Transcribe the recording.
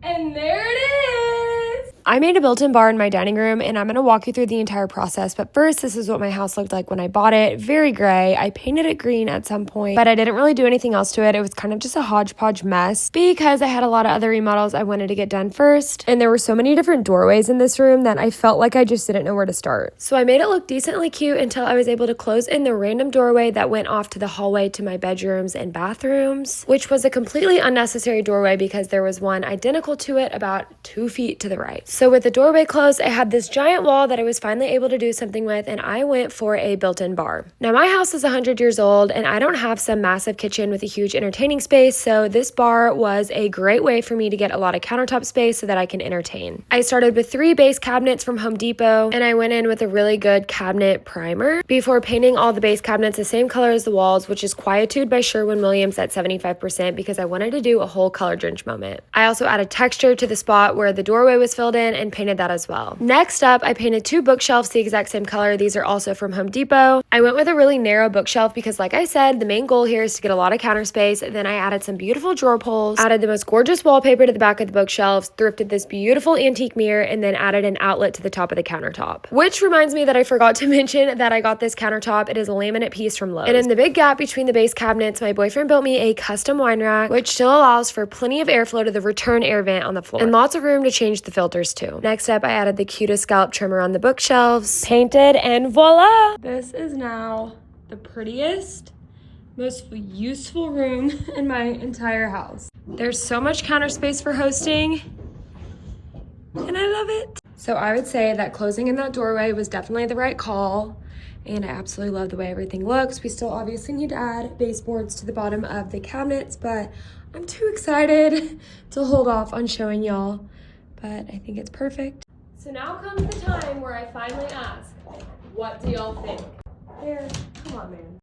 And there it is! I made a built-in bar in my dining room, and I'm going to walk you through the entire process. But first, this is what my house looked like when I bought it. Very gray. I painted it green at some point, but I didn't really do anything else to it. It was kind of just a hodgepodge mess because I had a lot of other remodels I wanted to get done first. And there were so many different doorways in this room that I felt like I just didn't know where to start. So I made it look decently cute until I was able to close in the random doorway that went off to the hallway to my bedrooms and bathrooms, which was a completely unnecessary doorway because there was one identical to it about 2 feet to the right. So with the doorway closed, I had this giant wall that I was finally able to do something with, and I went for a built-in bar. Now my house is 100 years old, and I don't have some massive kitchen with a huge entertaining space, so this bar was a great way for me to get a lot of countertop space so that I can entertain. I started with 3 base cabinets from Home Depot, and I went in with a really good cabinet primer before painting all the base cabinets the same color as the walls, which is Quietude by Sherwin-Williams at 75% because I wanted to do a whole color drench moment. I also added texture to the spot where the doorway was filled in and painted that as well. Next up, I painted 2 bookshelves the exact same color. These are also from Home Depot. I went with a really narrow bookshelf because, like I said, the main goal here is to get a lot of counter space. Then I added some beautiful drawer pulls, added the most gorgeous wallpaper to the back of the bookshelves, thrifted this beautiful antique mirror, and then added an outlet to the top of the countertop. Which reminds me that I forgot to mention that I got this countertop. It is a laminate piece from Lowe's. And in the big gap between the base cabinets, my boyfriend built me a custom wine rack, which still allows for plenty of airflow to the return air vent on the floor, and lots of room to change the filters too. Next up, I added the cutest scallop trimmer on the bookshelves, painted, and voila! This is now the prettiest, most useful room in my entire house. There's so much counter space for hosting, and I love it. So I would say that closing in that doorway was definitely the right call, and I absolutely love the way everything looks. We still obviously need to add baseboards to the bottom of the cabinets, but I'm too excited to hold off on showing y'all, but I think it's perfect. So now comes the time where I finally ask, what do y'all think? There, come on, man.